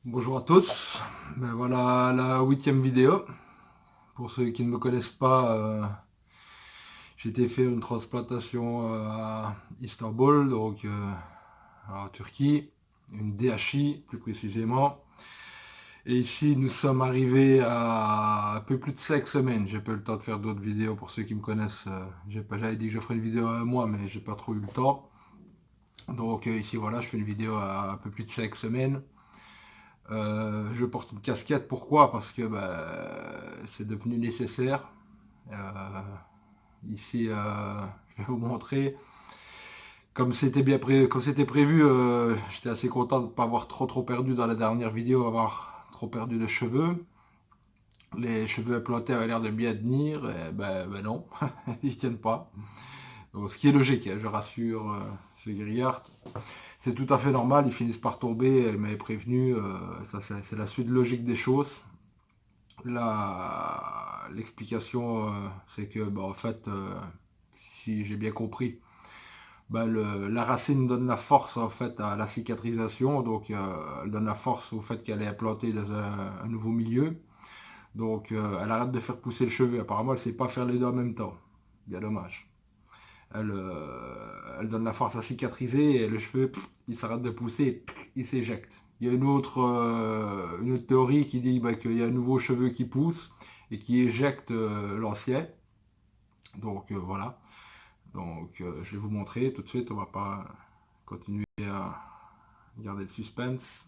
Bonjour à tous, ben voilà la 8e vidéo. Pour ceux qui ne me connaissent pas, j'ai été faire une transplantation à Istanbul, donc en Turquie, une DHI plus précisément. Et ici nous sommes arrivés à un peu plus de 5 semaines. J'ai pas eu le temps de faire d'autres vidéos pour ceux qui me connaissent. J'avais dit que je ferais une vidéo à un mois, mais j'ai pas trop eu le temps. Donc ici voilà, je fais une vidéo à un peu plus de 5 semaines. Je porte une casquette, pourquoi? Parce que c'est devenu nécessaire. Euh, Ici, je vais vous montrer. Comme c'était prévu, j'étais assez content de ne pas avoir trop perdu dans la dernière vidéo, avoir trop perdu de cheveux. Les cheveux implantés avaient l'air de bien tenir, et ben non, ils tiennent pas. Donc, ce qui est logique, hein, je rassure ce grillard. C'est tout à fait normal, ils finissent par tomber, elle m'avait prévenu, ça c'est la suite logique des choses. L'explication, c'est que, en fait, si j'ai bien compris, la racine donne la force en fait à la cicatrisation, donc elle donne la force au fait qu'elle est implantée dans un nouveau milieu. Donc elle arrête de faire pousser le cheveu. Apparemment, elle ne sait pas faire les deux en même temps. Bien dommage. Elle donne la force à cicatriser et le cheveu, il s'arrête de pousser et il s'éjecte. Il y a une autre théorie qui dit qu'il y a un nouveau cheveu qui pousse et qui éjecte l'ancien. Donc voilà. Donc je vais vous montrer tout de suite. On va pas continuer à garder le suspense.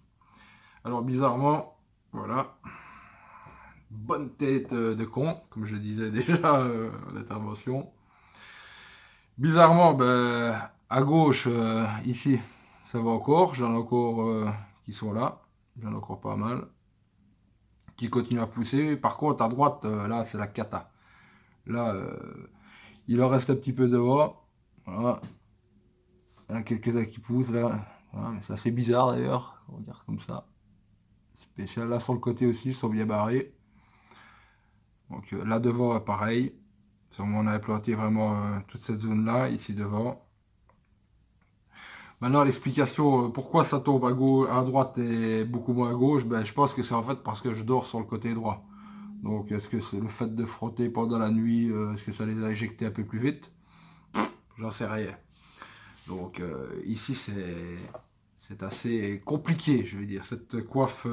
Alors bizarrement, voilà. Bonne tête de con, comme je disais déjà à l'intervention. Bizarrement, à gauche, ici, ça va encore. J'en ai encore qui sont là. J'en ai encore pas mal. Qui continuent à pousser. Par contre, à droite, là, c'est la cata. Là, il en reste un petit peu devant. Voilà. Il y en a quelques-uns qui poussent là. Voilà, mais c'est assez bizarre d'ailleurs. On regarde comme ça. Spécial. Là, sur le côté aussi, ils sont bien barrés. Donc là devant, pareil. On avait planté vraiment toute cette zone-là, ici devant. Maintenant, l'explication pourquoi ça tombe à gauche, à droite et beaucoup moins à gauche, je pense que c'est en fait parce que je dors sur le côté droit. Donc, est-ce que c'est le fait de frotter pendant la nuit, est-ce que ça les a éjectés un peu plus vite? J'en sais rien. Donc, ici, c'est assez compliqué, je veux dire. Cette coiffe,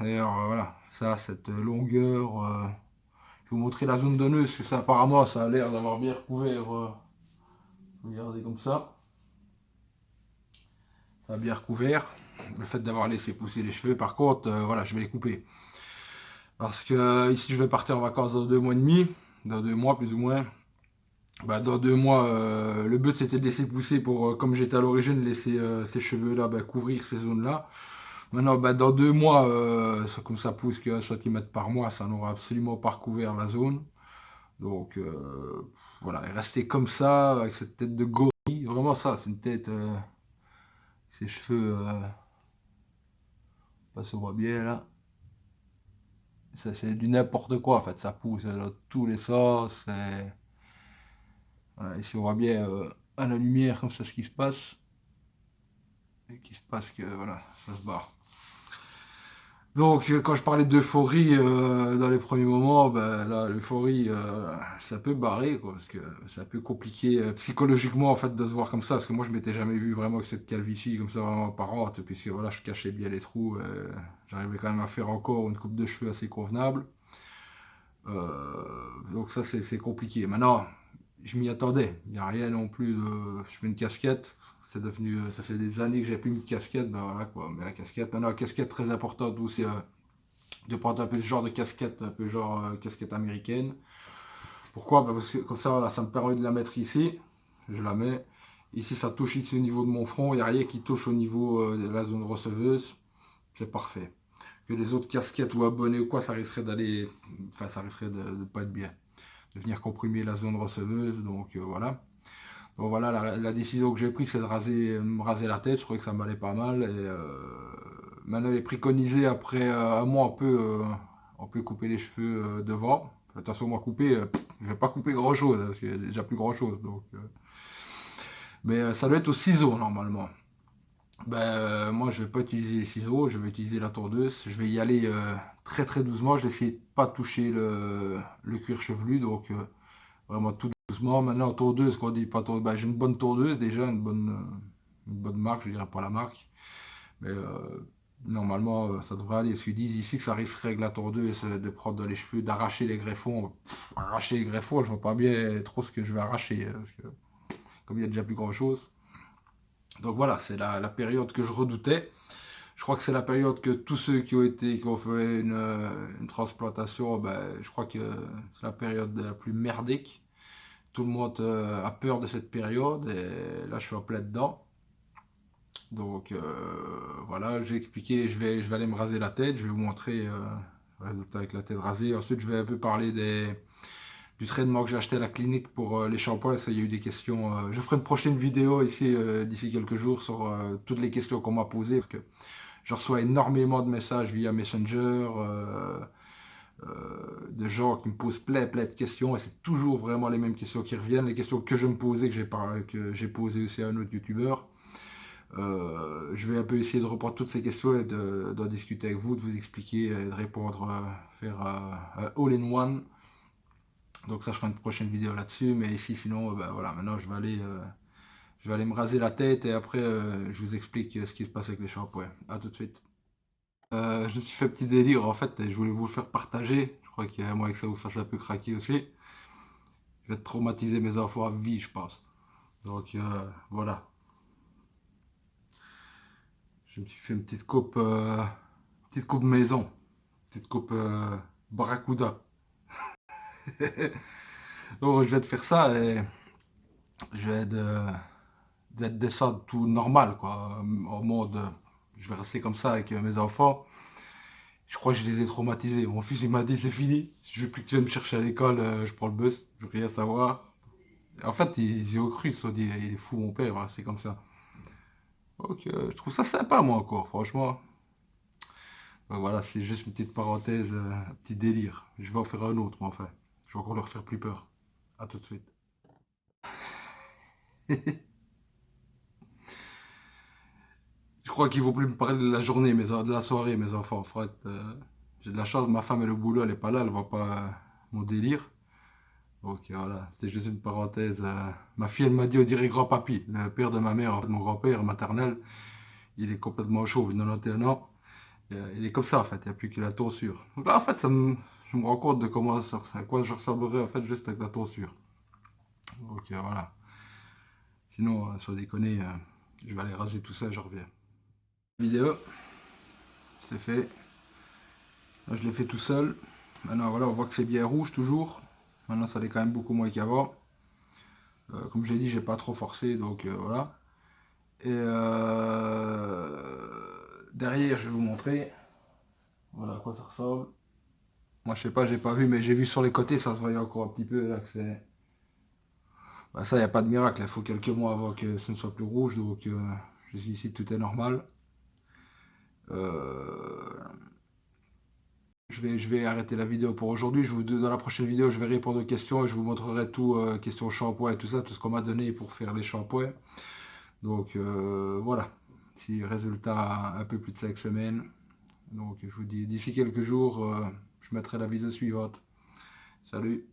d'ailleurs, voilà, ça, cette longueur. Je vais vous montrer la zone donneuse, parce que ça, apparemment, ça a l'air d'avoir bien recouvert. Regardez comme ça. Ça a bien recouvert. Le fait d'avoir laissé pousser les cheveux, par contre, voilà, je vais les couper. Parce que ici, je vais partir en vacances dans 2 mois et demi, dans 2 mois plus ou moins. Dans 2 mois, le but c'était de laisser pousser pour, comme j'étais à l'origine, laisser ces cheveux-là couvrir ces zones-là. Maintenant, dans 2 mois, comme ça pousse qu'un centimètre par mois, ça n'aura absolument pas recouvert la zone. Donc voilà, et rester comme ça, avec cette tête de gorille, vraiment ça, c'est une tête, ses cheveux, ça se voit bien là. Ça, c'est du n'importe quoi en fait, ça pousse dans tous les sens. Voilà, ici on voit bien à la lumière comme ça ce qui se passe. Et qui se passe que voilà, ça se barre. Donc quand je parlais d'euphorie dans les premiers moments, là l'euphorie ça peut barrer quoi, parce que c'est un peu compliqué psychologiquement en fait de se voir comme ça, parce que moi je m'étais jamais vu vraiment avec cette calvitie comme ça vraiment apparente, puisque voilà je cachais bien les trous, j'arrivais quand même à faire encore une coupe de cheveux assez convenable. Donc ça c'est compliqué. Maintenant, je m'y attendais. Il n'y a rien non plus de. Je mets une casquette. C'est devenu. Ça fait des années que j'ai plus mis de casquette. Ben voilà quoi. Mais la casquette. Maintenant, la casquette très importante aussi de prendre un peu ce genre de casquette, un peu genre casquette américaine. Pourquoi? Parce que comme ça, voilà, ça me permet de la mettre ici. Je la mets. Ici, ça touche ici au niveau de mon front. Il n'y a rien qui touche au niveau de la zone receveuse. C'est parfait. Que les autres casquettes ou abonnés ou quoi, ça risquerait d'aller. Enfin, ça risquerait de ne pas être bien. De venir comprimer la zone receveuse. Donc voilà. Donc voilà, la décision que j'ai prise, c'est de me raser la tête. Je trouvais que ça m'allait pas mal. Et maintenant, il est préconisé après un mois, on peut couper les cheveux devant. Attention, moi couper, je vais pas couper grand chose, parce qu'il y a déjà plus grand chose. Donc, mais ça doit être au ciseau normalement. Moi je vais pas utiliser les ciseaux, je vais utiliser la tondeuse. Je vais y aller très très doucement. Je vais essayer de pas toucher le cuir chevelu, donc vraiment tout doucement. Maintenant tondeuse, quand on dit pas tondeuse, j'ai une bonne tondeuse déjà, une bonne marque, je dirais pas la marque. Mais normalement ça devrait aller. Parce qu'ils disent ici que ça risquerait avec la tondeuse de prendre dans les cheveux, d'arracher les greffons. Arracher les greffons, je vois pas bien trop ce que je vais arracher, parce que comme il y a déjà plus grand chose. Donc voilà, c'est la période que je redoutais. Je crois que c'est la période que tous ceux qui ont fait une transplantation, je crois que c'est la période la plus merdique. Tout le monde a peur de cette période et là je suis en plein dedans. Donc voilà, j'ai expliqué, je vais aller me raser la tête, je vais vous montrer le résultat avec la tête rasée. Ensuite je vais un peu parler du traitement que j'ai acheté à la clinique pour les shampoings. Ça, il y a eu des questions. Je ferai une prochaine vidéo ici d'ici quelques jours sur toutes les questions qu'on m'a posées. Parce que je reçois énormément de messages via Messenger, de gens qui me posent plein de questions. Et c'est toujours vraiment les mêmes questions qui reviennent. Les questions que je me posais, que j'ai posées aussi à un autre youtubeur. Je vais un peu essayer de reprendre toutes ces questions et d'en discuter avec vous, de vous expliquer, de répondre, faire all-in-one. Donc ça, je ferai une prochaine vidéo là-dessus. Mais ici, sinon, voilà, maintenant, je vais aller me raser la tête et après, je vous explique ce qui se passe avec les shampoings. À tout de suite. Je me suis fait un petit délire, en fait, et je voulais vous le faire partager. Je crois qu'il y a moyen que ça vous fasse un peu craquer aussi. Je vais traumatiser mes enfants à vie, je pense. Donc, voilà. Je me suis fait une petite coupe maison. Petite coupe Barracuda. Donc, je vais te faire ça et je vais d'être descendre tout normal, quoi. En mode, je vais rester comme ça avec mes enfants. Je crois que je les ai traumatisés. Mon fils, il m'a dit, c'est fini. Je veux plus que tu viennes me chercher à l'école, je prends le bus, je veux rien savoir. En fait, ils y ont cru, ils se sont dit, il est fou, mon père, hein, c'est comme ça. Donc, je trouve ça sympa, moi, encore, franchement. Donc, voilà, c'est juste une petite parenthèse, un petit délire. Je vais en faire un autre, mais enfin. Je vais encore leur faire plus peur. À tout de suite. Je crois qu'ils vont plus me parler de la journée, de la soirée, mes enfants. Fred, j'ai de la chance, ma femme et le boulot, elle est pas là, elle voit pas mon délire. Donc voilà, c'était juste une parenthèse. Ma fille, elle m'a dit, on dirait grand-papy, le père de ma mère, en fait, mon grand-père maternel, il est complètement chauve, il a 91 ans. Il est comme ça, en fait, il n'y a plus que la tonsure. Donc là, en fait, je me rends compte de à quoi je ressemblerais, en fait, juste avec la tonsure. Donc voilà. Sinon, sans déconner, je vais aller raser tout ça et je reviens. Vidéo, c'est fait. Là, je l'ai fait tout seul. Maintenant, voilà, on voit que c'est bien rouge toujours. Maintenant, ça l'est quand même beaucoup moins qu'avant. Comme j'ai dit, j'ai pas trop forcé, donc voilà. Et derrière, je vais vous montrer. Voilà à quoi ça ressemble. Moi, je sais pas, j'ai pas vu, mais j'ai vu sur les côtés, ça se voyait encore un petit peu là que c'est. Ça, il n'y a pas de miracle. Il faut quelques mois avant que ce ne soit plus rouge, donc jusqu'ici tout est normal. Euh, je vais arrêter la vidéo pour aujourd'hui. Dans la prochaine vidéo, je vais répondre aux questions et je vous montrerai tout, questions shampoing et tout ça, tout ce qu'on m'a donné pour faire les shampoings. Donc voilà. Si résultat un peu plus de 5 semaines. Donc je vous dis d'ici quelques jours, je mettrai la vidéo suivante. Salut!